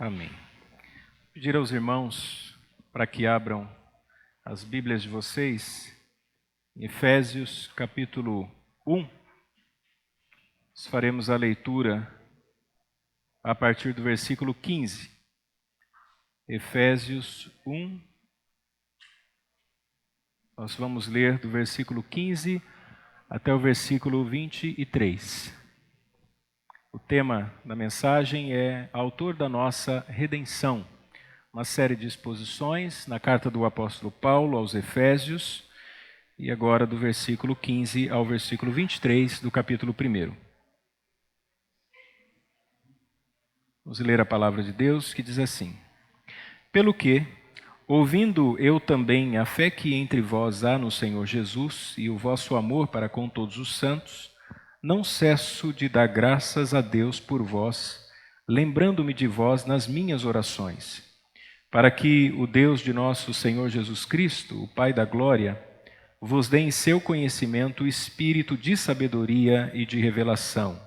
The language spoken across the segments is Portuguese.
Amém. Pedir aos irmãos para que abram as Bíblias de vocês em Efésios capítulo 1. Nós faremos a leitura a partir do versículo 15. Efésios 1. Nós vamos ler do versículo 15 até o versículo 23. O tema da mensagem é Autor da Nossa Redenção. Uma série de exposições na carta do apóstolo Paulo aos Efésios, e agora do versículo 15 ao versículo 23 do capítulo 1. Vamos ler a palavra de Deus, que diz assim: Pelo que, ouvindo eu também a fé que entre vós há no Senhor Jesus e o vosso amor para com todos os santos, não cesso de dar graças a Deus por vós, lembrando-me de vós nas minhas orações, para que o Deus de nosso Senhor Jesus Cristo, o Pai da glória, vos dê em seu conhecimento o espírito de sabedoria e de revelação,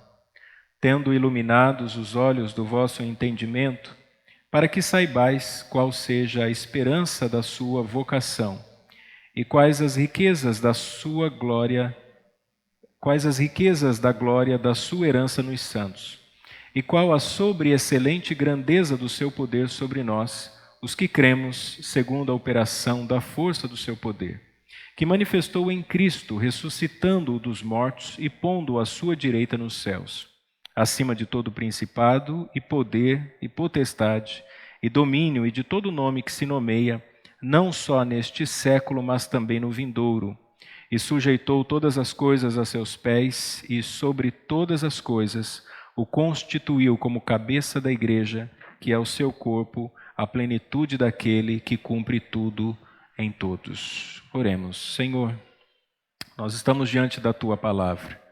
tendo iluminados os olhos do vosso entendimento, para que saibais qual seja a esperança da sua vocação e quais as riquezas da glória da sua herança nos santos, e qual a sobre-excelente grandeza do seu poder sobre nós, os que cremos, segundo a operação da força do seu poder, que manifestou em Cristo, ressuscitando-o dos mortos e pondo-o à sua direita nos céus, acima de todo principado e poder e potestade e domínio e de todo nome que se nomeia, não só neste século, mas também no vindouro, e sujeitou todas as coisas a seus pés, e sobre todas as coisas o constituiu como cabeça da igreja, que é o seu corpo, a plenitude daquele que cumpre tudo em todos. Oremos. Senhor, nós estamos diante da Tua palavra.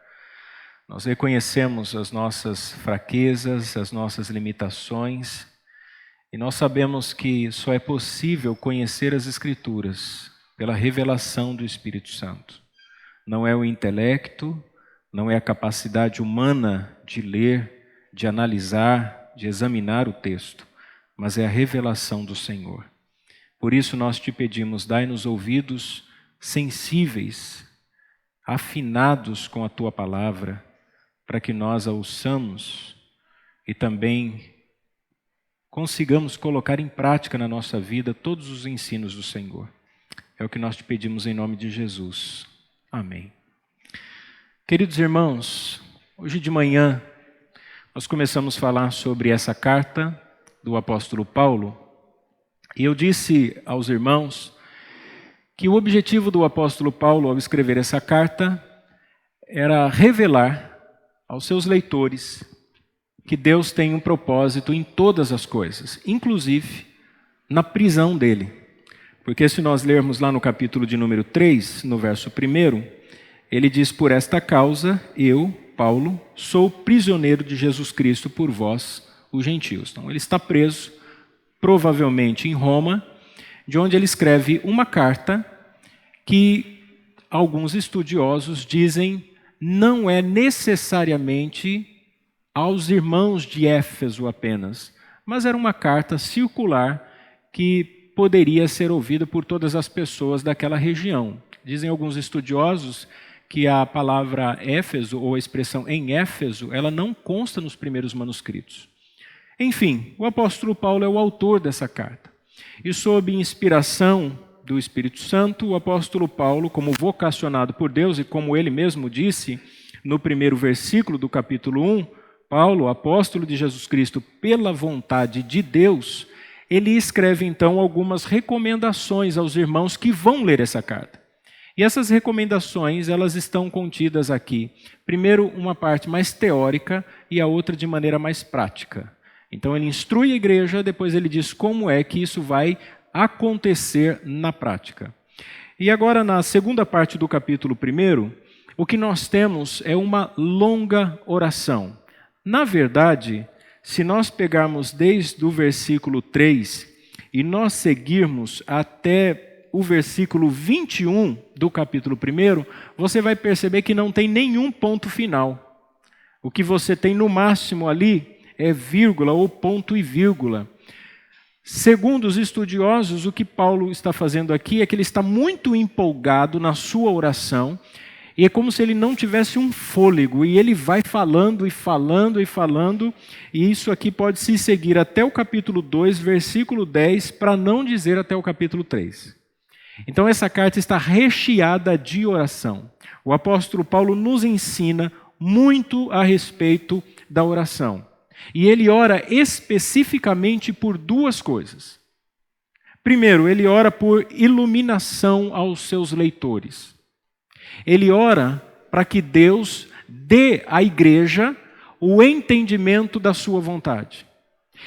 Nós reconhecemos as nossas fraquezas, as nossas limitações, e nós sabemos que só é possível conhecer as Escrituras pela revelação do Espírito Santo. Não é o intelecto, não é a capacidade humana de ler, de analisar, de examinar o texto, mas é a revelação do Senhor. Por isso nós te pedimos, dai-nos ouvidos sensíveis, afinados com a Tua palavra, para que nós a ouçamos e também consigamos colocar em prática na nossa vida todos os ensinos do Senhor. É o que nós te pedimos em nome de Jesus. Amém. Queridos irmãos, hoje de manhã nós começamos a falar sobre essa carta do apóstolo Paulo, e eu disse aos irmãos que o objetivo do apóstolo Paulo ao escrever essa carta era revelar aos seus leitores que Deus tem um propósito em todas as coisas, inclusive na prisão dele. Porque se nós lermos lá no capítulo de número 3, no verso 1, ele diz: Por esta causa, eu, Paulo, sou prisioneiro de Jesus Cristo por vós, os gentios. Então ele está preso, provavelmente em Roma, de onde ele escreve uma carta que alguns estudiosos dizem não é necessariamente aos irmãos de Éfeso apenas, mas era uma carta circular que poderia ser ouvida por todas as pessoas daquela região. Dizem alguns estudiosos que a palavra Éfeso, ou a expressão em Éfeso, ela não consta nos primeiros manuscritos. Enfim, o apóstolo Paulo é o autor dessa carta. E sob inspiração do Espírito Santo, o apóstolo Paulo, como vocacionado por Deus, e como ele mesmo disse no primeiro versículo do capítulo 1, Paulo, apóstolo de Jesus Cristo pela vontade de Deus, ele escreve então algumas recomendações aos irmãos que vão ler essa carta. E essas recomendações, elas estão contidas aqui. Primeiro, uma parte mais teórica e a outra de maneira mais prática. Então ele instrui a igreja, depois ele diz como é que isso vai acontecer na prática. E agora, na segunda parte do capítulo 1, o que nós temos é uma longa oração. Na verdade, se nós pegarmos desde o versículo 3 e nós seguirmos até o versículo 21 do capítulo 1, você vai perceber que não tem nenhum ponto final. O que você tem no máximo ali vírgula ou ponto e vírgula. Segundo os estudiosos, o que Paulo está fazendo aqui é que ele está muito empolgado na sua oração, e é como se ele não tivesse um fôlego, e ele vai falando e falando e falando, e isso aqui pode se seguir até o capítulo 2, versículo 10, para não dizer até o capítulo 3. Então essa carta está recheada de oração. O apóstolo Paulo nos ensina muito a respeito da oração. E ele ora especificamente por duas coisas. Primeiro, ele ora por iluminação aos seus leitores. Ele ora para que Deus dê à igreja o entendimento da sua vontade.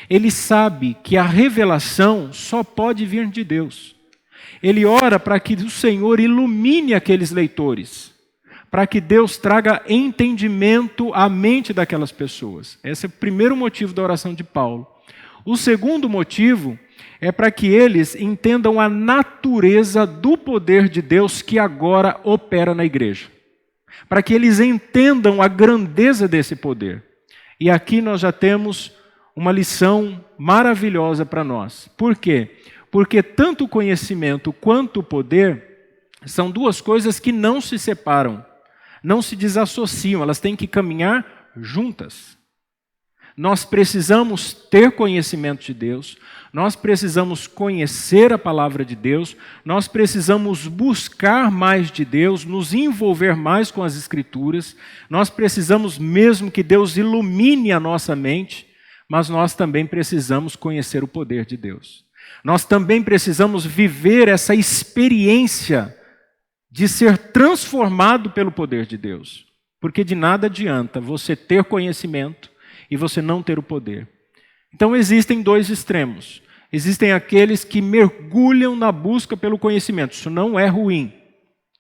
Ele sabe que a revelação só pode vir de Deus. Ele ora para que o Senhor ilumine aqueles leitores, para que Deus traga entendimento à mente daquelas pessoas. Esse é o primeiro motivo da oração de Paulo. O segundo motivo é para que eles entendam a natureza do poder de Deus que agora opera na igreja. Para que eles entendam a grandeza desse poder. E aqui nós já temos uma lição maravilhosa para nós. Por quê? Porque tanto o conhecimento quanto o poder são duas coisas que não se separam, não se desassociam, elas têm que caminhar juntas. Nós precisamos ter conhecimento de Deus, nós precisamos conhecer a palavra de Deus, nós precisamos buscar mais de Deus, nos envolver mais com as Escrituras, nós precisamos mesmo que Deus ilumine a nossa mente, mas nós também precisamos conhecer o poder de Deus. Nós também precisamos viver essa experiência de ser transformado pelo poder de Deus, porque de nada adianta você ter conhecimento e você não ter o poder. Então existem dois extremos. Existem aqueles que mergulham na busca pelo conhecimento. Isso não é ruim,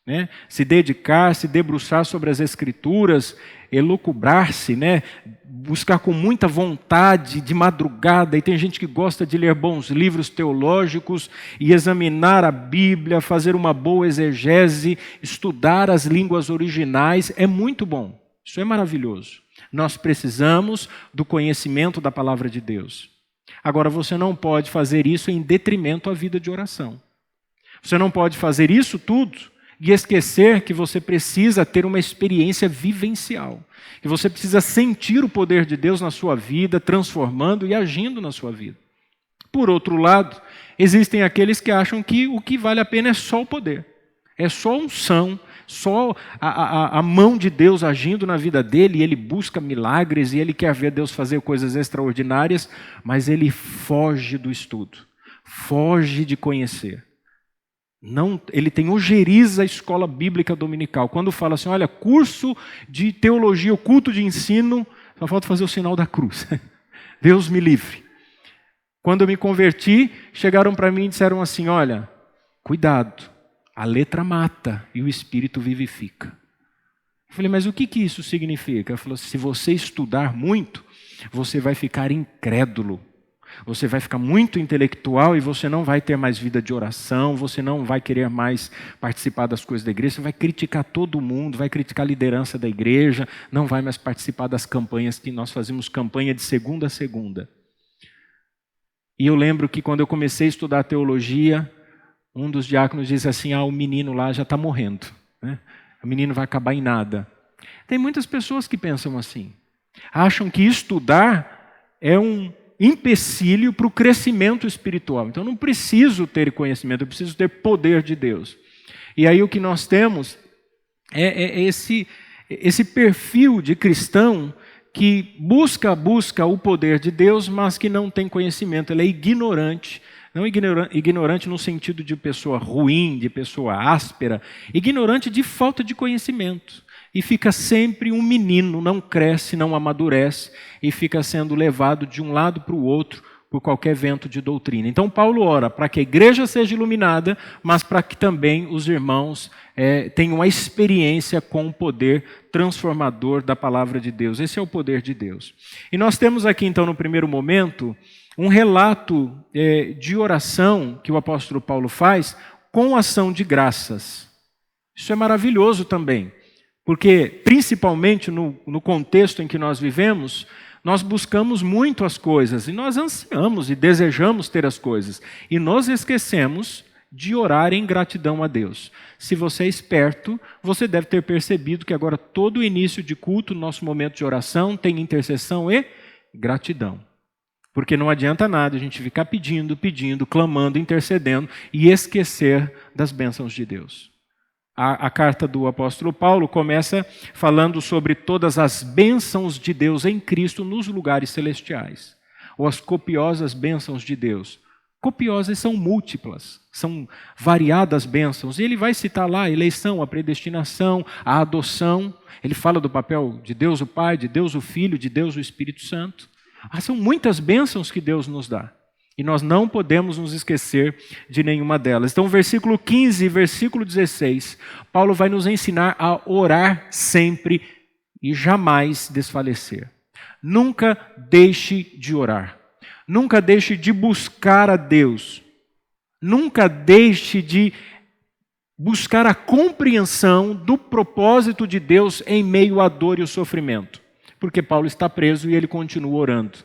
né? Se dedicar, se debruçar sobre as Escrituras, elucubrar-se, né? Buscar com muita vontade, de madrugada. E tem gente que gosta de ler bons livros teológicos e examinar a Bíblia, fazer uma boa exegese, estudar as línguas originais. É muito bom. Isso é maravilhoso. Nós precisamos do conhecimento da palavra de Deus. Agora, você não pode fazer isso em detrimento à vida de oração. Você não pode fazer isso tudo e esquecer que você precisa ter uma experiência vivencial. Que você precisa sentir o poder de Deus na sua vida, transformando e agindo na sua vida. Por outro lado, existem aqueles que acham que o que vale a pena é só o poder. É só a unção, só a mão de Deus agindo na vida dele, e ele busca milagres, e ele quer ver Deus fazer coisas extraordinárias, mas ele foge do estudo, foge de conhecer. Não, ele tem ojeriza a escola bíblica dominical. Quando fala assim, olha, curso de teologia, o culto de ensino, só falta fazer o sinal da cruz. Deus me livre. Quando eu me converti, chegaram para mim e disseram assim, olha, cuidado. A letra mata e o espírito vivifica. Eu falei, mas o que isso significa? Ele falou, se você estudar muito, você vai ficar incrédulo. Você vai ficar muito intelectual e você não vai ter mais vida de oração, você não vai querer mais participar das coisas da igreja, você vai criticar todo mundo, vai criticar a liderança da igreja, não vai mais participar das campanhas que nós fazemos campanha de segunda a segunda. E eu lembro que quando eu comecei a estudar teologia, um dos diáconos disse assim, o menino lá já está morrendo, né? O menino vai acabar em nada. Tem muitas pessoas que pensam assim, acham que estudar é um empecilho para o crescimento espiritual. Então eu não preciso ter conhecimento, eu preciso ter poder de Deus. E aí o que nós temos é esse perfil de cristão que busca o poder de Deus, mas que não tem conhecimento, ele é ignorante. Não ignorante no sentido de pessoa ruim, de pessoa áspera, ignorante de falta de conhecimento. E fica sempre um menino, não cresce, não amadurece, e fica sendo levado de um lado para o outro por qualquer vento de doutrina. Então Paulo ora para que a igreja seja iluminada, mas para que também os irmãos tenham a experiência com o poder transformador da palavra de Deus. Esse é o poder de Deus. E nós temos aqui então no primeiro momento um relato de oração que o apóstolo Paulo faz com ação de graças. Isso é maravilhoso também, porque principalmente no contexto em que nós vivemos, Nós buscamos muito as coisas e nós ansiamos e desejamos ter as coisas. E nós esquecemos de orar em gratidão a Deus. Se você é esperto, você deve ter percebido que agora todo o início de culto, nosso momento de oração, tem intercessão e gratidão. Porque não adianta nada a gente ficar pedindo, clamando, intercedendo e esquecer das bênçãos de Deus. A carta do apóstolo Paulo começa falando sobre todas as bênçãos de Deus em Cristo nos lugares celestiais. Ou as copiosas bênçãos de Deus. Copiosas são múltiplas, são variadas bênçãos. E ele vai citar lá a eleição, a predestinação, a adoção. Ele fala do papel de Deus o Pai, de Deus o Filho, de Deus o Espírito Santo. São muitas bênçãos que Deus nos dá. E nós não podemos nos esquecer de nenhuma delas. Então, versículo 15 e versículo 16, Paulo vai nos ensinar a orar sempre e jamais desfalecer. Nunca deixe de orar. Nunca deixe de buscar a Deus. Nunca deixe de buscar a compreensão do propósito de Deus em meio à dor e ao sofrimento. Porque Paulo está preso e ele continua orando.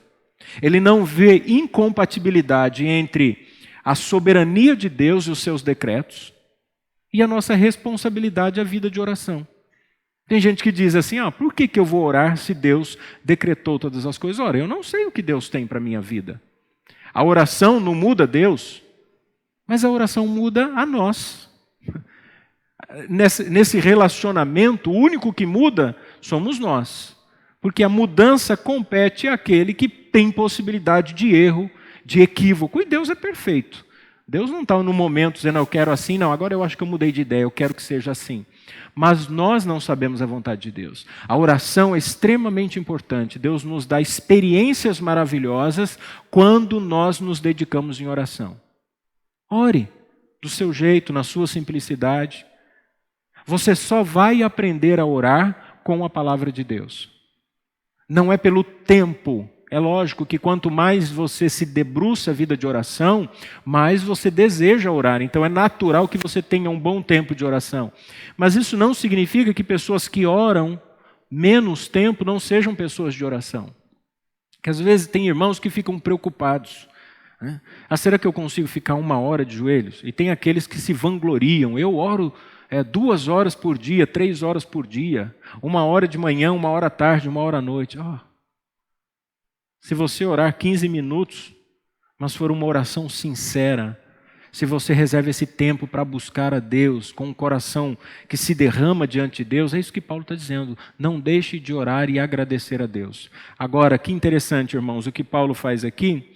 Ele não vê incompatibilidade entre a soberania de Deus e os seus decretos e a nossa responsabilidade, a vida de oração. Tem gente que diz assim, por que eu vou orar se Deus decretou todas as coisas? Ora, eu não sei o que Deus tem para a minha vida. A oração não muda Deus, mas a oração muda a nós. Nesse relacionamento, o único que muda somos nós. Porque a mudança compete àquele que tem possibilidade de erro, de equívoco. E Deus é perfeito. Deus não está no momento dizendo, eu quero assim, não, agora eu acho que eu mudei de ideia, eu quero que seja assim. Mas nós não sabemos a vontade de Deus. A oração é extremamente importante. Deus nos dá experiências maravilhosas quando nós nos dedicamos em oração. Ore do seu jeito, na sua simplicidade. Você só vai aprender a orar com a palavra de Deus. Não é pelo tempo. É lógico que quanto mais você se debruça a vida de oração, mais você deseja orar. Então é natural que você tenha um bom tempo de oração. Mas isso não significa que pessoas que oram menos tempo não sejam pessoas de oração. Porque às vezes tem irmãos que ficam preocupados. Né? Será que eu consigo ficar 1 hora de joelhos? E tem aqueles que se vangloriam. Eu oro 2 horas por dia, 3 horas por dia. 1 hora de manhã, 1 hora à tarde, 1 hora à noite. Se você orar 15 minutos, mas for uma oração sincera, se você reserva esse tempo para buscar a Deus, com um coração que se derrama diante de Deus, é isso que Paulo está dizendo. Não deixe de orar e agradecer a Deus. Agora, que interessante, irmãos, o que Paulo faz aqui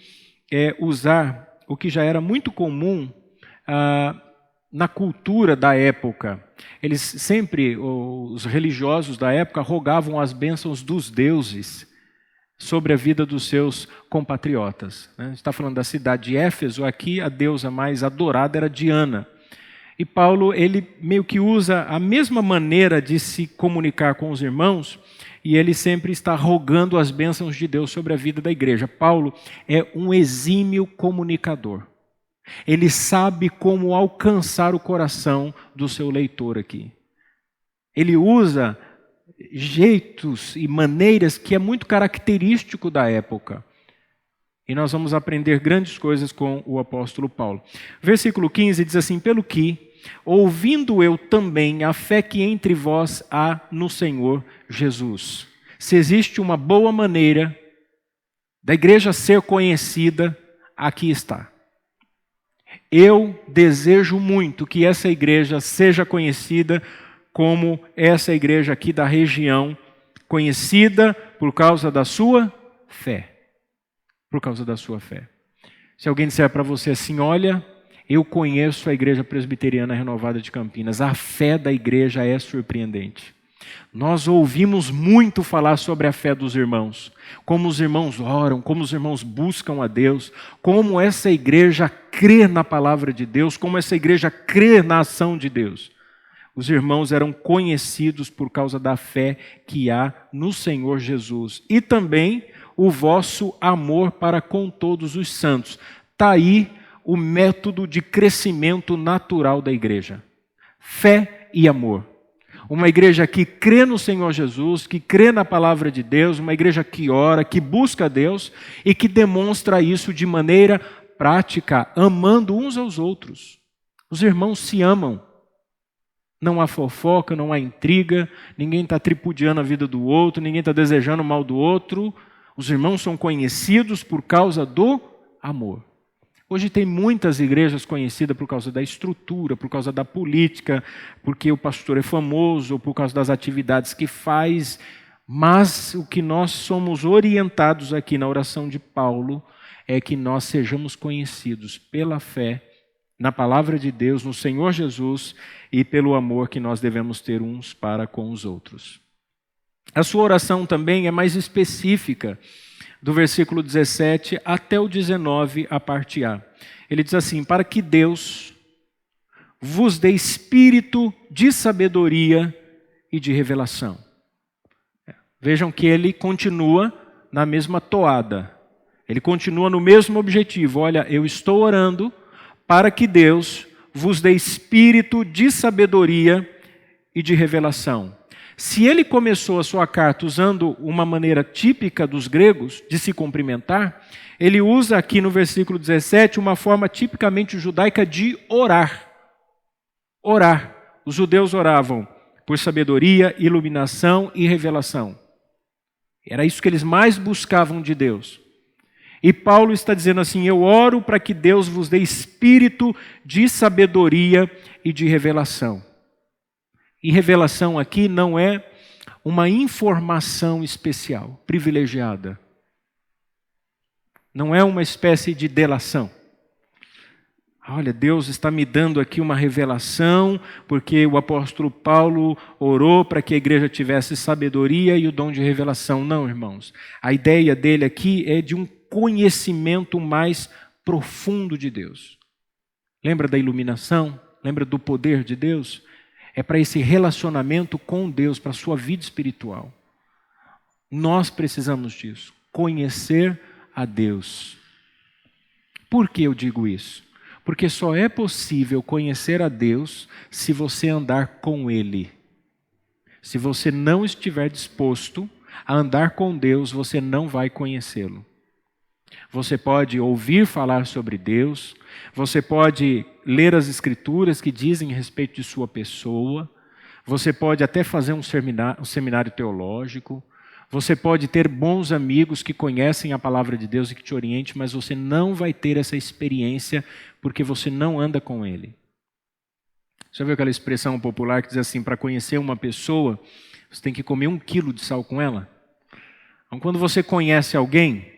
é usar o que já era muito comum na cultura da época. Eles sempre, os religiosos da época, rogavam as bênçãos dos deuses sobre a vida dos seus compatriotas. A gente está falando da cidade de Éfeso, aqui a deusa mais adorada era Diana. E Paulo, ele meio que usa a mesma maneira de se comunicar com os irmãos, e ele sempre está rogando as bênçãos de Deus sobre a vida da igreja. Paulo é um exímio comunicador. Ele sabe como alcançar o coração do seu leitor aqui. Ele usa jeitos e maneiras que é muito característico da época. E nós vamos aprender grandes coisas com o apóstolo Paulo. Versículo 15 diz assim, pelo que, ouvindo eu também a fé que entre vós há no Senhor Jesus. Se existe uma boa maneira da igreja ser conhecida, aqui está. Eu desejo muito que essa igreja seja conhecida como essa igreja aqui da região, conhecida por causa da sua fé. Por causa da sua fé. Se alguém disser para você assim, olha, eu conheço a Igreja Presbiteriana Renovada de Campinas, a fé da igreja é surpreendente. Nós ouvimos muito falar sobre a fé dos irmãos, como os irmãos oram, como os irmãos buscam a Deus, como essa igreja crê na palavra de Deus, como essa igreja crê na ação de Deus. Os irmãos eram conhecidos por causa da fé que há no Senhor Jesus. E também o vosso amor para com todos os santos. Está aí o método de crescimento natural da igreja. Fé e amor. Uma igreja que crê no Senhor Jesus, que crê na palavra de Deus, uma igreja que ora, que busca Deus e que demonstra isso de maneira prática, amando uns aos outros. Os irmãos se amam. Não há fofoca, não há intriga, ninguém está tripudiando a vida do outro, ninguém está desejando o mal do outro. Os irmãos são conhecidos por causa do amor. Hoje tem muitas igrejas conhecidas por causa da estrutura, por causa da política, porque o pastor é famoso, ou por causa das atividades que faz, mas o que nós somos orientados aqui na oração de Paulo é que nós sejamos conhecidos pela fé na palavra de Deus, no Senhor Jesus e pelo amor que nós devemos ter uns para com os outros. A sua oração também é mais específica, do versículo 17 até o 19, a parte A. Ele diz assim: para que Deus vos dê espírito de sabedoria e de revelação. Vejam que ele continua na mesma toada. Ele continua no mesmo objetivo. Olha, eu estou orando para que Deus vos dê espírito de sabedoria e de revelação. Se ele começou a sua carta usando uma maneira típica dos gregos de se cumprimentar, ele usa aqui no versículo 17 uma forma tipicamente judaica de orar. Orar. Os judeus oravam por sabedoria, iluminação e revelação. Era isso que eles mais buscavam de Deus. E Paulo está dizendo assim: eu oro para que Deus vos dê espírito de sabedoria e de revelação. E revelação aqui não é uma informação especial, privilegiada. Não é uma espécie de delação. Olha, Deus está me dando aqui uma revelação, porque o apóstolo Paulo orou para que a igreja tivesse sabedoria e o dom de revelação. Não, irmãos. A ideia dele aqui é de um conhecimento mais profundo de Deus. Lembra da iluminação? Lembra do poder de Deus? É para esse relacionamento com Deus, para a sua vida espiritual. Nós precisamos disso, conhecer a Deus. Por que eu digo isso? Porque só é possível conhecer a Deus se você andar com Ele. Se você não estiver disposto a andar com Deus, você não vai conhecê-lo. Você pode ouvir falar sobre Deus, você pode ler as Escrituras que dizem a respeito de sua pessoa, você pode até fazer um seminário teológico, você pode ter bons amigos que conhecem a palavra de Deus e que te orientem, mas você não vai ter essa experiência porque você não anda com Ele. Você já viu aquela expressão popular que diz assim: para conhecer uma pessoa, você tem que comer 1 quilo de sal com ela? Então, quando você conhece alguém,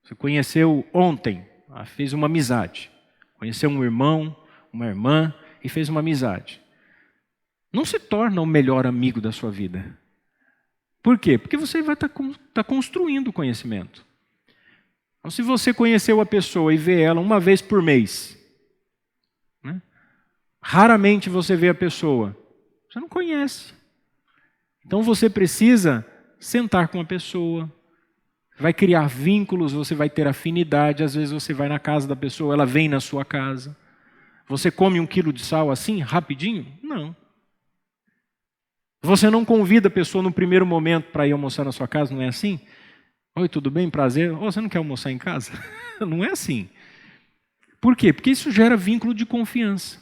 você conheceu ontem, fez uma amizade. Conheceu um irmão, uma irmã e fez uma amizade. Não se torna o melhor amigo da sua vida. Por quê? Porque você vai estar construindo o conhecimento. Então, se você conheceu a pessoa e vê ela uma vez por mês, né? Raramente você vê a pessoa, você não conhece. Então você precisa sentar com a pessoa, vai criar vínculos, você vai ter afinidade. Às vezes você vai na casa da pessoa, ela vem na sua casa. Você come 1 quilo de sal assim, rapidinho? Não. Você não convida a pessoa no primeiro momento para ir almoçar na sua casa, não é assim? Oi, tudo bem? Prazer. Oh, você não quer almoçar em casa? Não é assim. Por quê? Porque isso gera vínculo de confiança.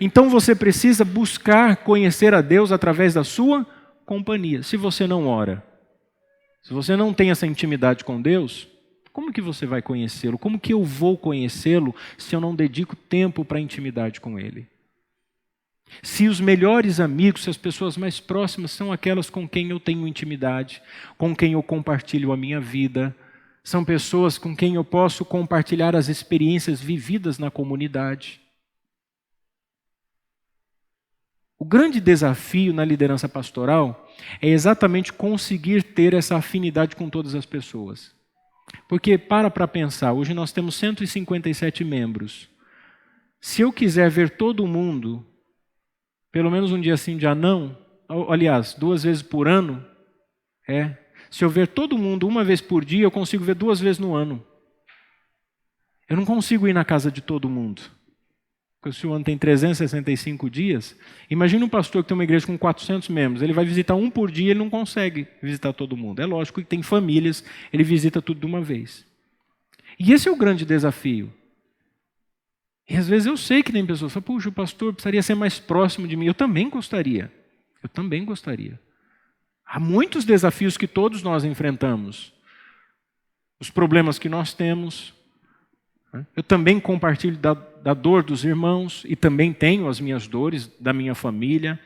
Então você precisa buscar conhecer a Deus através da sua companhia. Se você não ora, se você não tem essa intimidade com Deus, como que você vai conhecê-lo? Como que eu vou conhecê-lo se eu não dedico tempo para a intimidade com Ele? Se os melhores amigos, se as pessoas mais próximas são aquelas com quem eu tenho intimidade, com quem eu compartilho a minha vida, são pessoas com quem eu posso compartilhar as experiências vividas na comunidade. O grande desafio na liderança pastoral é exatamente conseguir ter essa afinidade com todas as pessoas. Porque, para pensar, hoje nós temos 157 membros. Se eu quiser ver todo mundo, pelo menos um dia sim, um dia não, aliás, 2 vezes por ano, se eu ver todo mundo 1 vez por dia, eu consigo ver 2 vezes no ano. Eu não consigo ir na casa de todo mundo. Porque se o ano tem 365 dias, imagina um pastor que tem uma igreja com 400 membros, ele vai visitar um por dia, ele não consegue visitar todo mundo. É lógico que tem famílias, ele visita tudo de uma vez. E esse é o grande desafio. E às vezes eu sei que tem pessoas que falam, puxa, o pastor precisaria ser mais próximo de mim. Eu também gostaria. Há muitos desafios que todos nós enfrentamos. Os problemas que nós temos. Eu também compartilho da dor dos irmãos e também tenho as minhas dores da minha família.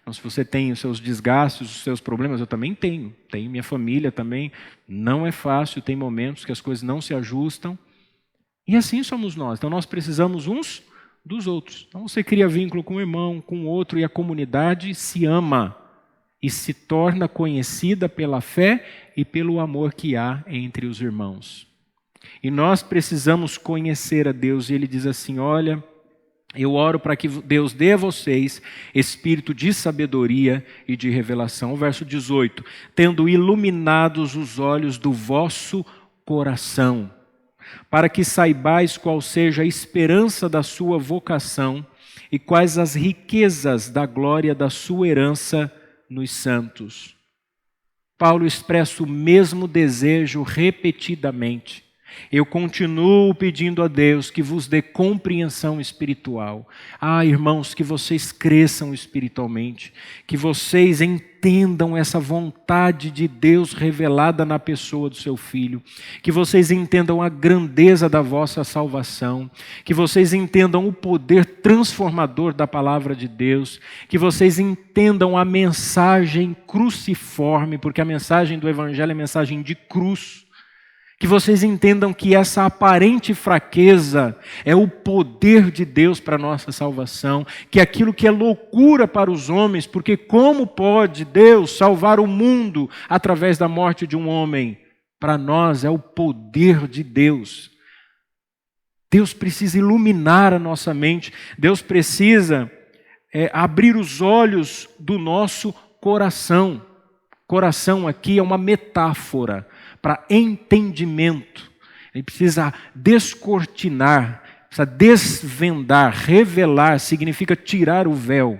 Então, se você tem os seus desgastes, os seus problemas, eu também tenho. Tenho minha família também. Não é fácil, tem momentos que as coisas não se ajustam. E assim somos nós. Então nós precisamos uns dos outros. Então você cria vínculo com um irmão, com outro, e a comunidade se ama e se torna conhecida pela fé e pelo amor que há entre os irmãos. E nós precisamos conhecer a Deus. E ele diz assim, olha, eu oro para que Deus dê a vocês espírito de sabedoria e de revelação. O verso 18, tendo iluminados os olhos do vosso coração, para que saibais qual seja a esperança da sua vocação e quais as riquezas da glória da sua herança nos santos. Paulo expressa o mesmo desejo repetidamente. Eu continuo pedindo a Deus que vos dê compreensão espiritual. Irmãos, que vocês cresçam espiritualmente, que vocês entendam essa vontade de Deus revelada na pessoa do seu Filho, que vocês entendam a grandeza da vossa salvação, que vocês entendam o poder transformador da palavra de Deus, que vocês entendam a mensagem cruciforme, porque a mensagem do Evangelho é mensagem de cruz. Que vocês entendam que essa aparente fraqueza é o poder de Deus para a nossa salvação, que aquilo que é loucura para os homens, porque como pode Deus salvar o mundo através da morte de um homem? Para nós é o poder de Deus. Deus precisa iluminar a nossa mente, Deus precisa abrir os olhos do nosso coração. Coração aqui é uma metáfora para entendimento. Ele precisa descortinar, precisa desvendar, revelar, significa tirar o véu.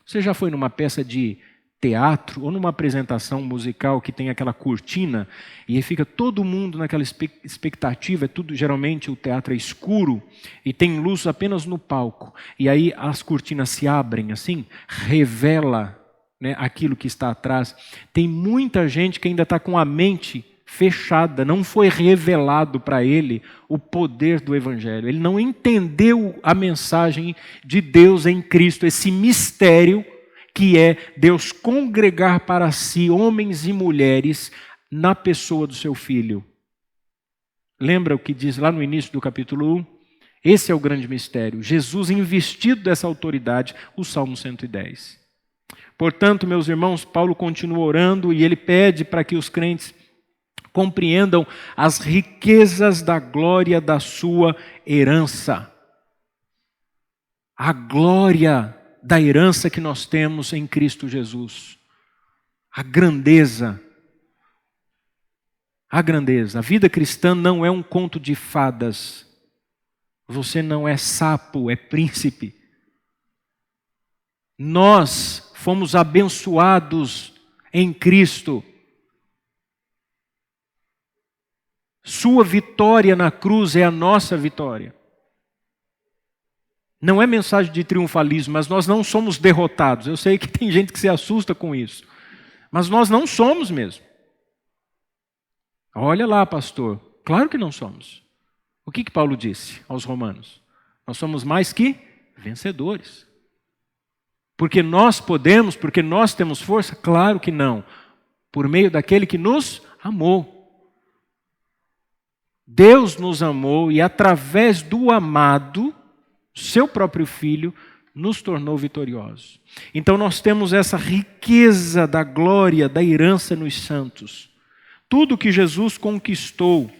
Você já foi numa peça de teatro ou numa apresentação musical que tem aquela cortina e aí fica todo mundo naquela expectativa, geralmente o teatro é escuro e tem luz apenas no palco. E aí as cortinas se abrem assim, revela, aquilo que está atrás. Tem muita gente que ainda está com a mente fechada, não foi revelado para ele o poder do Evangelho. Ele não entendeu a mensagem de Deus em Cristo, esse mistério que é Deus congregar para si homens e mulheres na pessoa do seu Filho. Lembra o que diz lá no início do capítulo 1? Esse é o grande mistério. Jesus investido dessa autoridade, o Salmo 110. Portanto, meus irmãos, Paulo continua orando e ele pede para que os crentes compreendam as riquezas da glória da sua herança. A glória da herança que nós temos em Cristo Jesus. A grandeza. A grandeza. A vida cristã não é um conto de fadas. Você não é sapo, é príncipe. Nós fomos abençoados em Cristo. Sua vitória na cruz é a nossa vitória. Não é mensagem de triunfalismo, mas nós não somos derrotados. Eu sei que tem gente que se assusta com isso, mas nós não somos mesmo. Olha lá, pastor, claro que não somos. O que Paulo disse aos romanos? Nós somos mais que vencedores. Porque nós podemos, porque nós temos força? Claro que não. Por meio daquele que nos amou. Deus nos amou e através do amado, seu próprio Filho, nos tornou vitoriosos. Então nós temos essa riqueza da glória, da herança nos santos. Tudo que Jesus conquistou,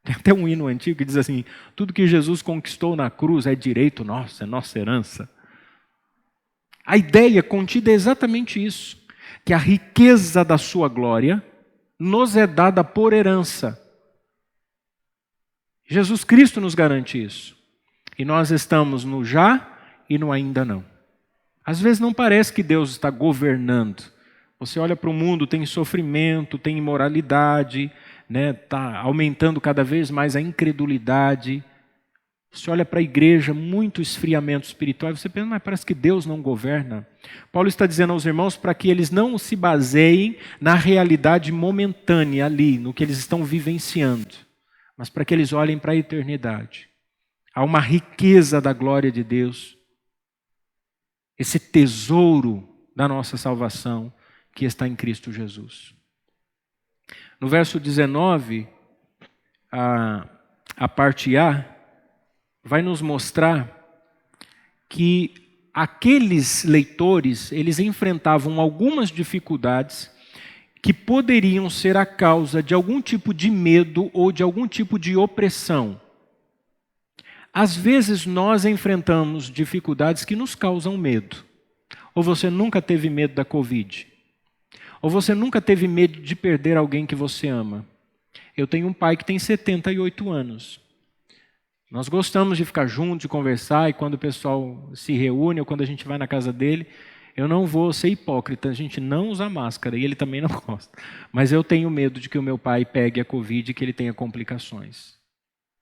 tem até um hino antigo que diz assim, tudo que Jesus conquistou na cruz é direito nosso, é nossa herança. A ideia contida é exatamente isso, que a riqueza da sua glória nos é dada por herança. Jesus Cristo nos garante isso. E nós estamos no já e no ainda não. Às vezes não parece que Deus está governando. Você olha para o mundo, tem sofrimento, tem imoralidade, né? Está aumentando cada vez mais a incredulidade. Você olha para a igreja, muito esfriamento espiritual, e você pensa, mas parece que Deus não governa. Paulo está dizendo aos irmãos para que eles não se baseiem na realidade momentânea ali, no que eles estão vivenciando, mas para que eles olhem para a eternidade. Há uma riqueza da glória de Deus, esse tesouro da nossa salvação que está em Cristo Jesus. No verso 19, a parte A, vai nos mostrar que aqueles leitores, eles enfrentavam algumas dificuldades que poderiam ser a causa de algum tipo de medo ou de algum tipo de opressão. Às vezes nós enfrentamos dificuldades que nos causam medo. Ou você nunca teve medo da Covid? Ou você nunca teve medo de perder alguém que você ama? Eu tenho um pai que tem 78 anos. Nós gostamos de ficar juntos, de conversar, e quando o pessoal se reúne, ou quando a gente vai na casa dele, eu não vou ser hipócrita, a gente não usa máscara, e ele também não gosta. Mas eu tenho medo de que o meu pai pegue a Covid e que ele tenha complicações.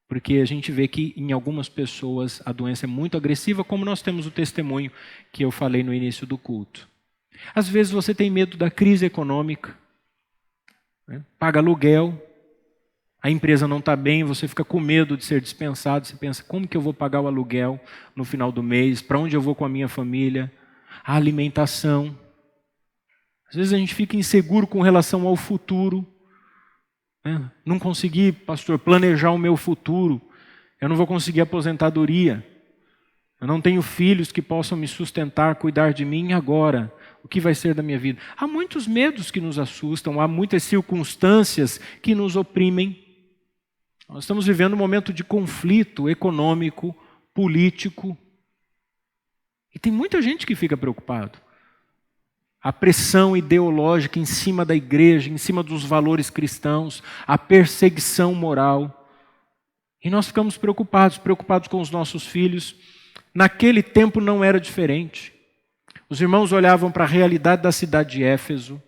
Porque a gente vê que em algumas pessoas a doença é muito agressiva, como nós temos o testemunho que eu falei no início do culto. Às vezes você tem medo da crise econômica, né? Paga aluguel, a empresa não está bem, você fica com medo de ser dispensado, você pensa, como que eu vou pagar o aluguel no final do mês? Para onde eu vou com a minha família? A alimentação. Às vezes a gente fica inseguro com relação ao futuro. Né? Não consegui, pastor, planejar o meu futuro. Eu não vou conseguir aposentadoria. Eu não tenho filhos que possam me sustentar, cuidar de mim agora. O que vai ser da minha vida? Há muitos medos que nos assustam, há muitas circunstâncias que nos oprimem. Nós estamos vivendo um momento de conflito econômico, político. E tem muita gente que fica preocupado. A pressão ideológica em cima da igreja, em cima dos valores cristãos, a perseguição moral. E nós ficamos preocupados com os nossos filhos. Naquele tempo não era diferente. Os irmãos olhavam para a realidade da cidade de Éfeso,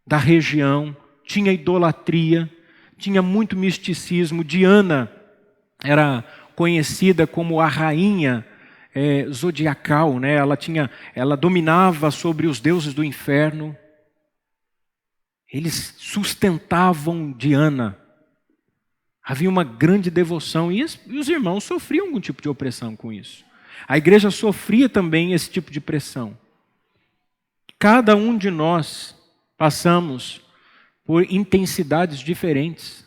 da região, tinha idolatria, tinha muito misticismo. Diana era conhecida como a rainha zodiacal, né? Ela dominava sobre os deuses do inferno. Eles sustentavam Diana. Havia uma grande devoção e os irmãos sofriam algum tipo de opressão com isso. A igreja sofria também esse tipo de pressão. Cada um de nós passamos por intensidades diferentes.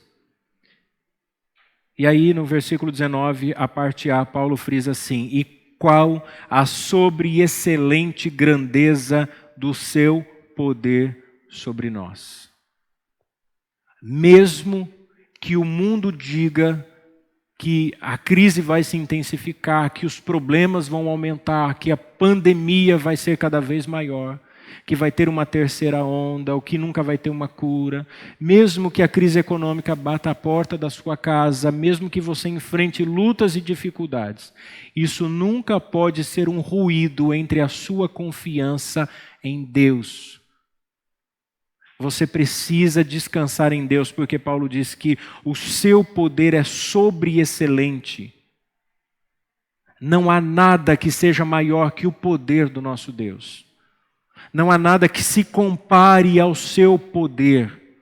E aí no versículo 19, a parte A, Paulo frisa assim: e qual a sobreexcelente grandeza do seu poder sobre nós. Mesmo que o mundo diga que a crise vai se intensificar, que os problemas vão aumentar, que a pandemia vai ser cada vez maior, que vai ter uma terceira onda, ou que nunca vai ter uma cura, mesmo que a crise econômica bata a porta da sua casa, mesmo que você enfrente lutas e dificuldades, isso nunca pode ser um ruído entre a sua confiança em Deus. Você precisa descansar em Deus, porque Paulo diz que o seu poder é sobreexcelente. Não há nada que seja maior que o poder do nosso Deus. Não há nada que se compare ao seu poder.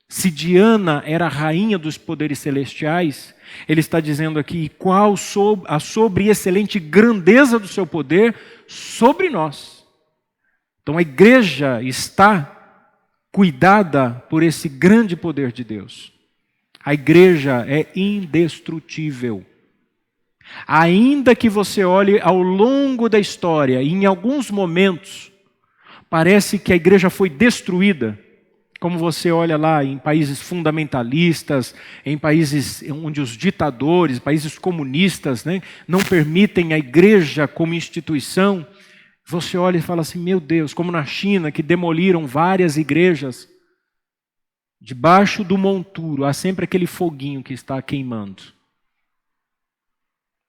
Se Diana era a rainha dos poderes celestiais, ele está dizendo aqui, qual a sobreexcelente grandeza do seu poder sobre nós. Então a igreja está cuidada por esse grande poder de Deus. A igreja é indestrutível. Ainda que você olhe ao longo da história, e em alguns momentos, parece que a igreja foi destruída, como você olha lá em países fundamentalistas, em países onde os ditadores, países comunistas, né, não permitem a igreja como instituição. Você olha e fala assim, meu Deus, como na China, que demoliram várias igrejas, debaixo do monturo há sempre aquele foguinho que está queimando.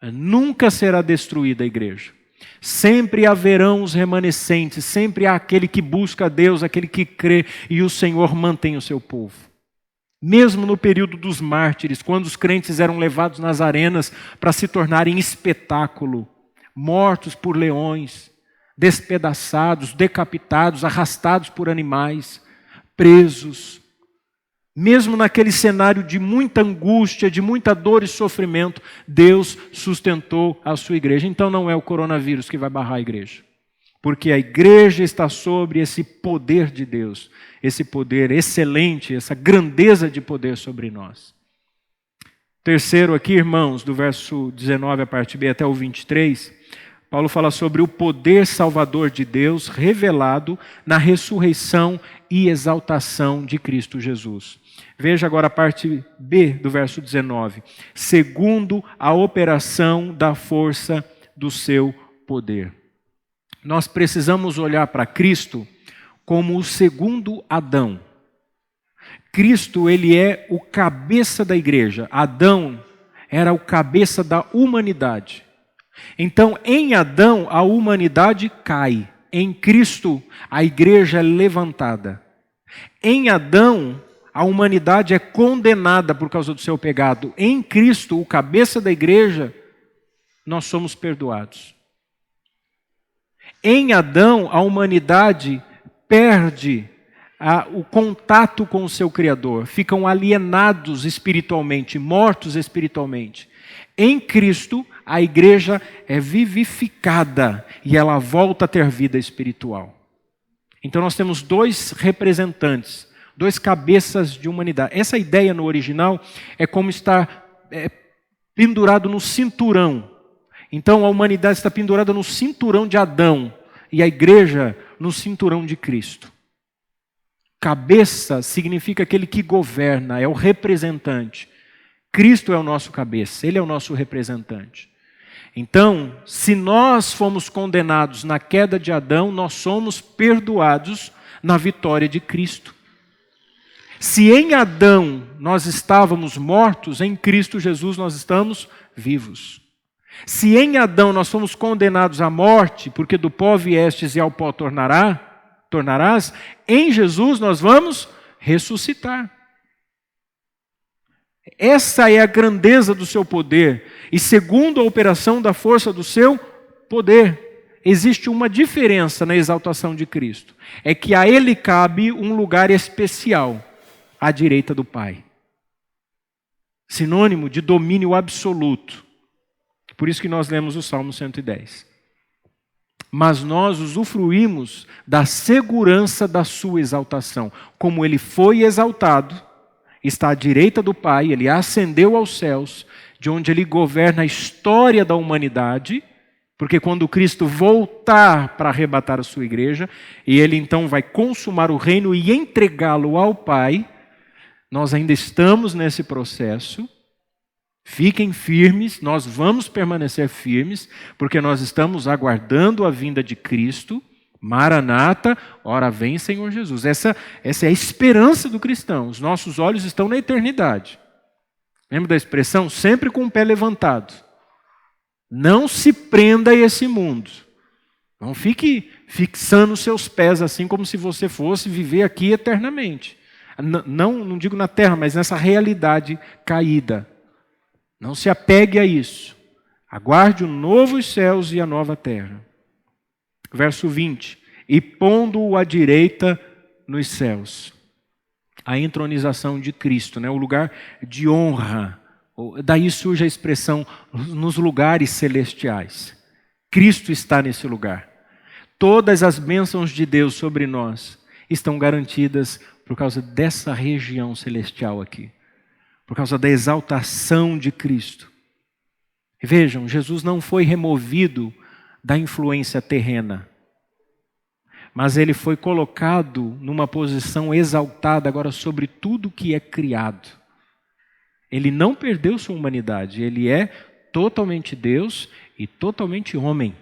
Nunca será destruída a igreja. Sempre haverão os remanescentes, sempre há aquele que busca a Deus, aquele que crê, e o Senhor mantém o seu povo. Mesmo no período dos mártires, quando os crentes eram levados nas arenas para se tornarem espetáculo, mortos por leões, despedaçados, decapitados, arrastados por animais, presos. Mesmo naquele cenário de muita angústia, de muita dor e sofrimento, Deus sustentou a sua igreja. Então não é o coronavírus que vai barrar a igreja. Porque a igreja está sobre esse poder de Deus, esse poder excelente, essa grandeza de poder sobre nós. Terceiro aqui, irmãos, do verso 19, a parte B, até o 23, Paulo fala sobre o poder salvador de Deus revelado na ressurreição e exaltação de Cristo Jesus. Veja agora a parte B do verso 19. Segundo a operação da força do seu poder. Nós precisamos olhar para Cristo como o segundo Adão. Cristo, ele é o cabeça da igreja. Adão era o cabeça da humanidade. Então, em Adão, a humanidade cai. Em Cristo, a igreja é levantada. Em Adão, a humanidade é condenada por causa do seu pecado. Em Cristo, o cabeça da igreja, nós somos perdoados. Em Adão, a humanidade perde o contato com o seu Criador. Ficam alienados espiritualmente, mortos espiritualmente. Em Cristo, a igreja é vivificada e ela volta a ter vida espiritual. Então nós temos dois representantes, dois cabeças de humanidade. Essa ideia no original é como estar pendurado no cinturão. Então a humanidade está pendurada no cinturão de Adão e a igreja no cinturão de Cristo. Cabeça significa aquele que governa, é o representante. Cristo é o nosso cabeça, Ele é o nosso representante. Então, se nós fomos condenados na queda de Adão, nós somos perdoados na vitória de Cristo. Se em Adão nós estávamos mortos, em Cristo Jesus nós estamos vivos. Se em Adão nós fomos condenados à morte, porque do pó viestes e ao pó tornarás, em Jesus nós vamos ressuscitar. Essa é a grandeza do seu poder. E segundo a operação da força do seu poder, existe uma diferença na exaltação de Cristo. É que a Ele cabe um lugar especial, à direita do Pai. Sinônimo de domínio absoluto. Por isso que nós lemos o Salmo 110. Mas nós usufruímos da segurança da sua exaltação. Como Ele foi exaltado, está à direita do Pai, Ele ascendeu aos céus, de onde Ele governa a história da humanidade, porque quando Cristo voltar para arrebatar a sua igreja, e Ele então vai consumar o reino e entregá-lo ao Pai, nós ainda estamos nesse processo. Fiquem firmes, nós vamos permanecer firmes, porque nós estamos aguardando a vinda de Cristo. Maranata, ora vem Senhor Jesus. Essa é a esperança do cristão. Os nossos olhos estão na eternidade. Lembra da expressão? Sempre com o pé levantado. Não se prenda a esse mundo. Não fique fixando os seus pés assim como se você fosse viver aqui eternamente. Não digo na terra, mas nessa realidade caída. Não se apegue a isso. Aguarde os novos céus e a nova terra. Verso 20. E pondo-o à direita nos céus. A entronização de Cristo, né? O lugar de honra. Daí surge a expressão nos lugares celestiais. Cristo está nesse lugar. Todas as bênçãos de Deus sobre nós estão garantidas por causa dessa região celestial aqui. Por causa da exaltação de Cristo. Vejam, Jesus não foi removido da influência terrena. Mas Ele foi colocado numa posição exaltada agora sobre tudo que é criado. Ele não perdeu sua humanidade, Ele é totalmente Deus e totalmente homem.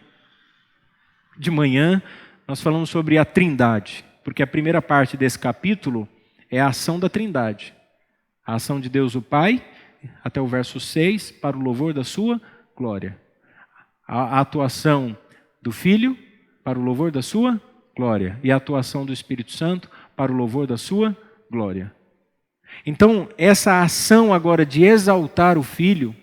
De manhã nós falamos sobre a Trindade, porque a primeira parte desse capítulo é a ação da Trindade. A ação de Deus o Pai, até o verso 6, para o louvor da sua glória. A atuação do Filho para o louvor da sua glória. E a atuação do Espírito Santo para o louvor da sua glória. Então, essa ação agora de exaltar o Filho,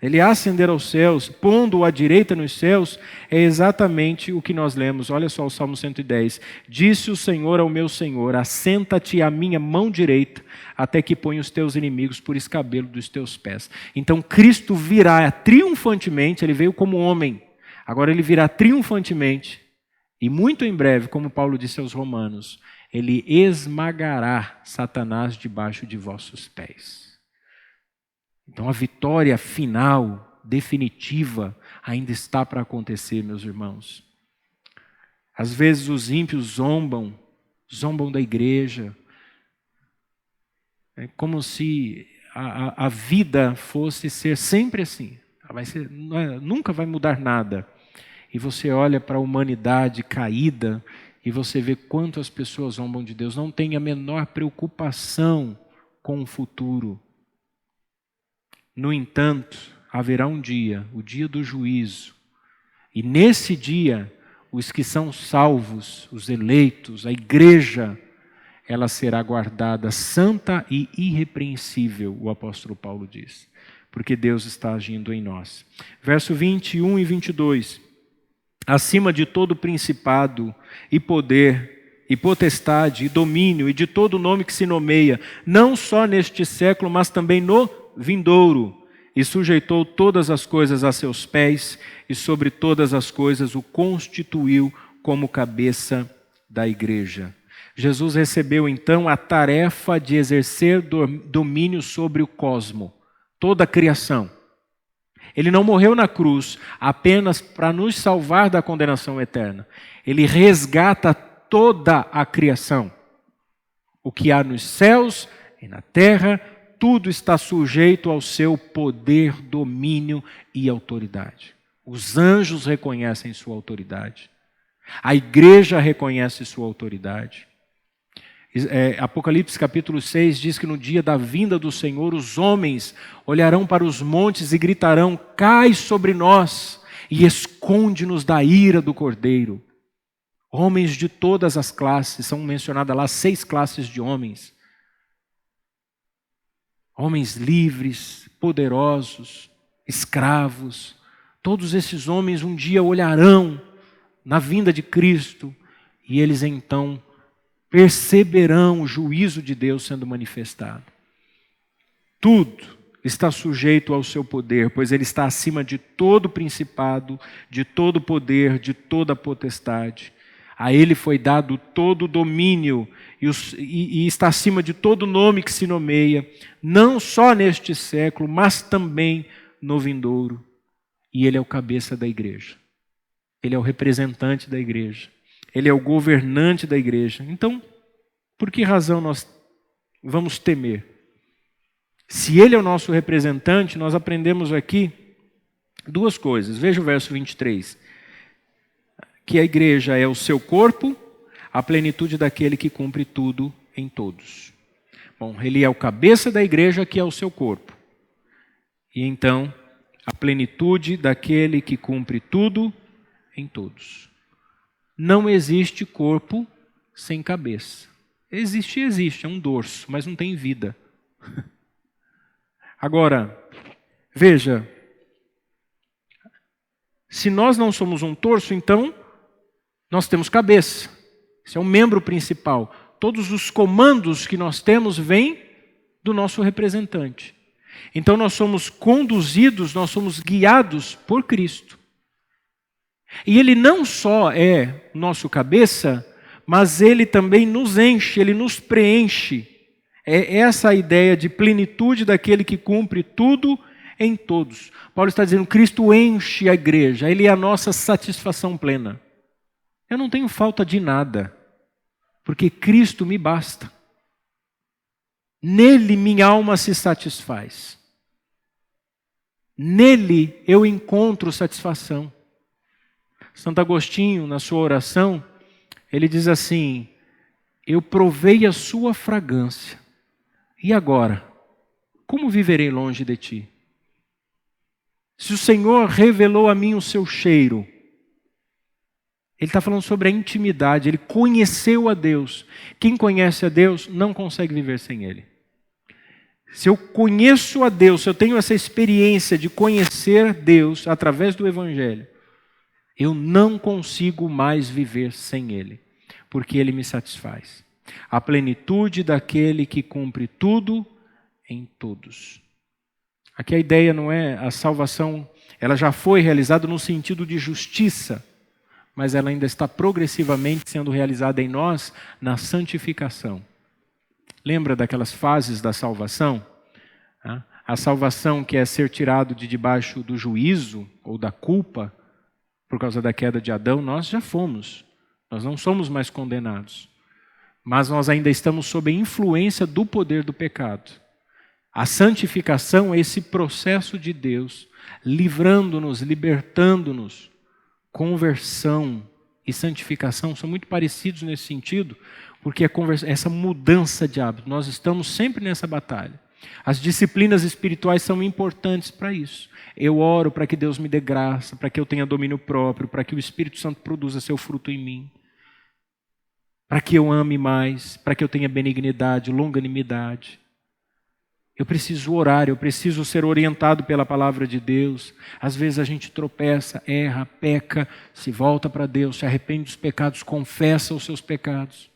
ele ascender aos céus, pondo-o à direita nos céus, é exatamente o que nós lemos. Olha só o Salmo 110. Disse o Senhor ao meu Senhor, assenta-te à minha mão direita, até que ponha os teus inimigos por escabelo dos teus pés. Então Cristo virá triunfantemente, ele veio como homem, agora ele virá triunfantemente, e muito em breve, como Paulo disse aos Romanos, ele esmagará Satanás debaixo de vossos pés. Então a vitória final, definitiva, ainda está para acontecer, meus irmãos. Às vezes os ímpios zombam da igreja. É como se a vida fosse ser sempre assim. Nunca vai mudar nada. E você olha para a humanidade caída e você vê quanto as pessoas zombam de Deus. Não tem a menor preocupação com o futuro. No entanto, haverá um dia, o dia do juízo, e nesse dia, os que são salvos, os eleitos, a igreja, ela será guardada santa e irrepreensível, o apóstolo Paulo diz, porque Deus está agindo em nós. Verso 21 e 22, acima de todo principado e poder, e potestade, e domínio, e de todo nome que se nomeia, não só neste século, mas também no vindouro, e sujeitou todas as coisas a seus pés, e sobre todas as coisas o constituiu como cabeça da igreja. Jesus recebeu então a tarefa de exercer domínio sobre o cosmo, toda a criação. Ele não morreu na cruz apenas para nos salvar da condenação eterna. Ele resgata toda a criação. O que há nos céus e na terra, tudo está sujeito ao seu poder, domínio e autoridade. Os anjos reconhecem sua autoridade. A igreja reconhece sua autoridade. Apocalipse capítulo 6 diz que no dia da vinda do Senhor, os homens olharão para os montes e gritarão, cai sobre nós e esconde-nos da ira do Cordeiro. Homens de todas as classes, são mencionadas lá 6 classes de homens. Homens livres, poderosos, escravos, todos esses homens um dia olharão na vinda de Cristo e eles então perceberão o juízo de Deus sendo manifestado. Tudo está sujeito ao seu poder, pois ele está acima de todo principado, de todo poder, de toda potestade. A ele foi dado todo o domínio e está acima de todo nome que se nomeia, não só neste século, mas também no vindouro. E ele é o cabeça da igreja. Ele é o representante da igreja. Ele é o governante da igreja. Então, por que razão nós vamos temer? Se ele é o nosso representante, nós aprendemos aqui 2 coisas. Veja o verso 23. Que a igreja é o seu corpo, a plenitude daquele que cumpre tudo em todos. Bom, ele é o cabeça da igreja, que é o seu corpo. E então, a plenitude daquele que cumpre tudo em todos. Não existe corpo sem cabeça. Existe, é um dorso, mas não tem vida. Agora, veja, se nós não somos um torso, então nós temos cabeça. Esse é o membro principal. Todos os comandos que nós temos vêm do nosso representante. Então nós somos conduzidos, nós somos guiados por Cristo. E ele não só é nosso cabeça, mas ele também nos enche, ele nos preenche. É essa a ideia de plenitude daquele que cumpre tudo em todos. Paulo está dizendo, Cristo enche a igreja, ele é a nossa satisfação plena. Eu não tenho falta de nada, porque Cristo me basta. Nele minha alma se satisfaz. Nele eu encontro satisfação. Santo Agostinho, na sua oração, ele diz assim, eu provei a sua fragrância, e agora, como viverei longe de ti? Se o Senhor revelou a mim o seu cheiro, Ele está falando sobre a intimidade, Ele conheceu a Deus. Quem conhece a Deus não consegue viver sem Ele. Se eu conheço a Deus, se eu tenho essa experiência de conhecer Deus através do Evangelho, eu não consigo mais viver sem Ele, porque Ele me satisfaz. A plenitude daquele que cumpre tudo em todos. Aqui a ideia não é a salvação, ela já foi realizada no sentido de justiça, mas ela ainda está progressivamente sendo realizada em nós na santificação. Lembra daquelas fases da salvação? A salvação que é ser tirado de debaixo do juízo ou da culpa por causa da queda de Adão, nós já fomos. Nós não somos mais condenados. Mas nós ainda estamos sob a influência do poder do pecado. A santificação é esse processo de Deus, livrando-nos, libertando-nos. Conversão e santificação são muito parecidos nesse sentido, porque essa mudança de hábito, nós estamos sempre nessa batalha. As disciplinas espirituais são importantes para isso. Eu oro para que Deus me dê graça, para que eu tenha domínio próprio, para que o Espírito Santo produza seu fruto em mim, para que eu ame mais, para que eu tenha benignidade, longanimidade. Eu preciso orar, eu preciso ser orientado pela palavra de Deus. Às vezes a gente tropeça, erra, peca, se volta para Deus, se arrepende dos pecados, confessa os seus pecados.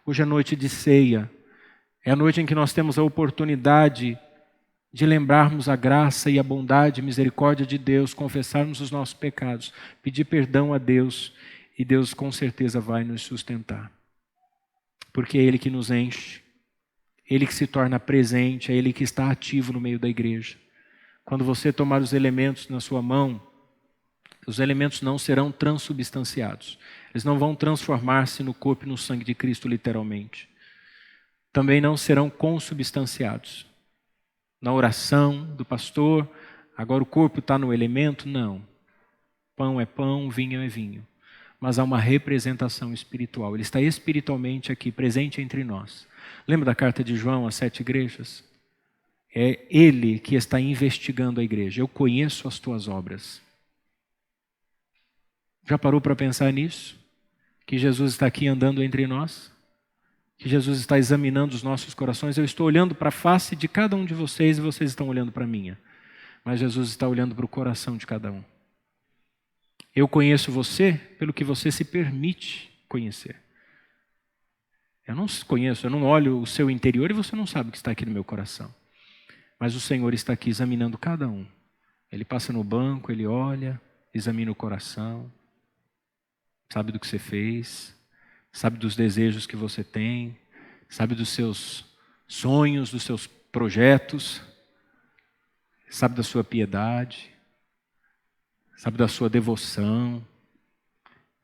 Hoje é noite de ceia. É a noite em que nós temos a oportunidade de lembrarmos a graça e a bondade e misericórdia de Deus, confessarmos os nossos pecados, pedir perdão a Deus, e Deus com certeza vai nos sustentar. Porque é Ele que nos enche, Ele que se torna presente, é Ele que está ativo no meio da igreja. Quando você tomar os elementos na sua mão, os elementos não serão transubstanciados. Eles não vão transformar-se no corpo e no sangue de Cristo, literalmente. Também não serão consubstanciados. Na oração do pastor, agora o corpo está no elemento? Não. Pão é pão, vinho é vinho. Mas há uma representação espiritual. Ele está espiritualmente aqui, presente entre nós. Lembra da carta de João às 7 igrejas? É Ele que está investigando a igreja. Eu conheço as tuas obras. Já parou para pensar nisso? Que Jesus está aqui andando entre nós? Que Jesus está examinando os nossos corações? Eu estou olhando para a face de cada um de vocês e vocês estão olhando para a minha. Mas Jesus está olhando para o coração de cada um. Eu conheço você pelo que você se permite conhecer. Eu não conheço, eu não olho o seu interior e você não sabe o que está aqui no meu coração. Mas o Senhor está aqui examinando cada um. Ele passa no banco, Ele olha, examina o coração, sabe do que você fez, sabe dos desejos que você tem, sabe dos seus sonhos, dos seus projetos, sabe da sua piedade, sabe da sua devoção,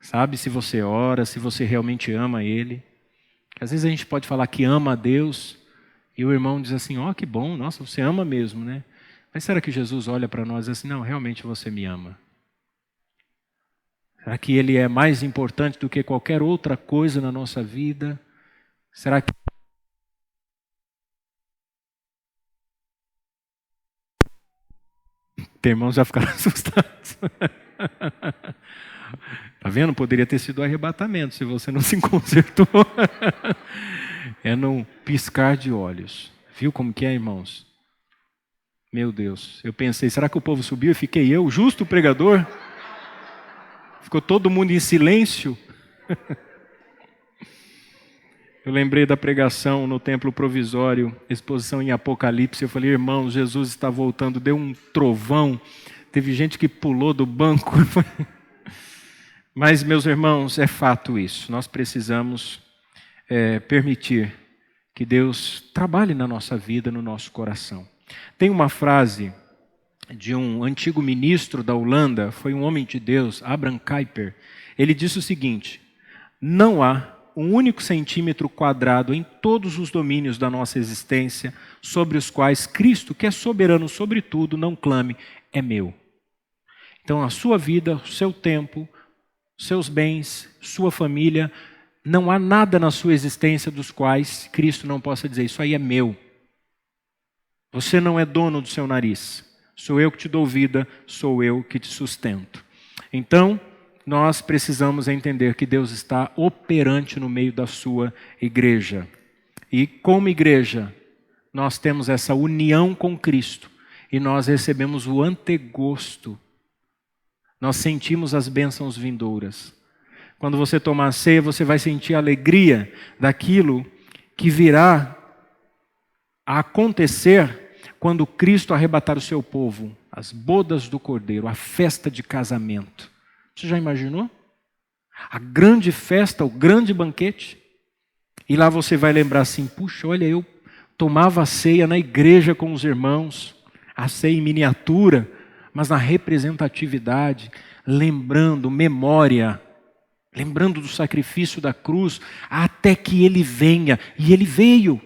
sabe se você ora, se você realmente ama Ele. Às vezes a gente pode falar que ama a Deus e o irmão diz assim, ó, que bom, nossa, você ama mesmo, né? Mas será que Jesus olha para nós e diz assim, não, realmente você me ama? Será que Ele é mais importante do que qualquer outra coisa na nossa vida? Será que... Tem irmãos já ficaram assustados. Tá vendo? Poderia ter sido arrebatamento se você não se consertou. É num piscar de olhos. Viu como que é, irmãos? Meu Deus, eu pensei, será que o povo subiu e fiquei eu, justo pregador? Ficou todo mundo em silêncio. Eu lembrei da pregação no templo provisório, exposição em Apocalipse. Eu falei, irmãos, Jesus está voltando, deu um trovão. Teve gente que pulou do banco. Mas, meus irmãos, é fato isso. Nós precisamos permitir que Deus trabalhe na nossa vida, no nosso coração. Tem uma frase de um antigo ministro da Holanda, foi um homem de Deus, Abraham Kuyper. Ele disse o seguinte, não há um único centímetro quadrado em todos os domínios da nossa existência sobre os quais Cristo, que é soberano sobre tudo, não clame, é meu. Então a sua vida, o seu tempo, seus bens, sua família, não há nada na sua existência dos quais Cristo não possa dizer, isso aí é meu. Você não é dono do seu nariz. Sou eu que te dou vida, sou eu que te sustento. Então, nós precisamos entender que Deus está operante no meio da sua igreja. E como igreja, nós temos essa união com Cristo e nós recebemos o antegosto. Nós sentimos as bênçãos vindouras. Quando você tomar a ceia, você vai sentir a alegria daquilo que virá a acontecer quando Cristo arrebatar o seu povo, as bodas do Cordeiro, a festa de casamento. Você já imaginou? A grande festa, o grande banquete. E lá você vai lembrar assim, puxa, olha, eu tomava a ceia na igreja com os irmãos, a ceia em miniatura, mas na representatividade, lembrando, memória, lembrando do sacrifício da cruz, até que Ele venha. E Ele veio.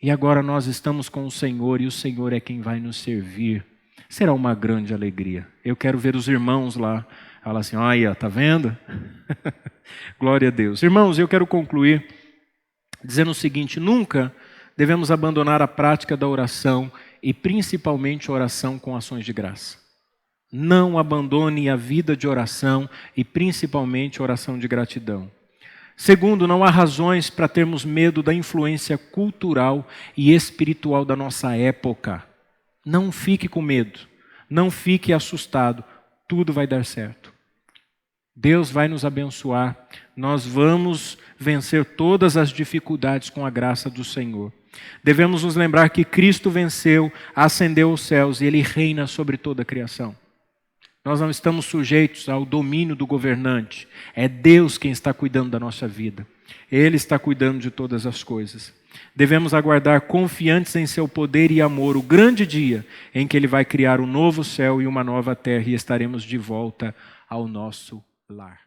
E agora nós estamos com o Senhor, e o Senhor é quem vai nos servir. Será uma grande alegria. Eu quero ver os irmãos lá, falar assim, olha, tá vendo? Glória a Deus. Irmãos, eu quero concluir dizendo o seguinte, nunca devemos abandonar a prática da oração e principalmente a oração com ações de graça. Não abandone a vida de oração e principalmente a oração de gratidão. Segundo, não há razões para termos medo da influência cultural e espiritual da nossa época. Não fique com medo, não fique assustado, tudo vai dar certo. Deus vai nos abençoar, nós vamos vencer todas as dificuldades com a graça do Senhor. Devemos nos lembrar que Cristo venceu, ascendeu aos céus e Ele reina sobre toda a criação. Nós não estamos sujeitos ao domínio do governante. É Deus quem está cuidando da nossa vida. Ele está cuidando de todas as coisas. Devemos aguardar confiantes em seu poder e amor o grande dia em que Ele vai criar um novo céu e uma nova terra e estaremos de volta ao nosso lar.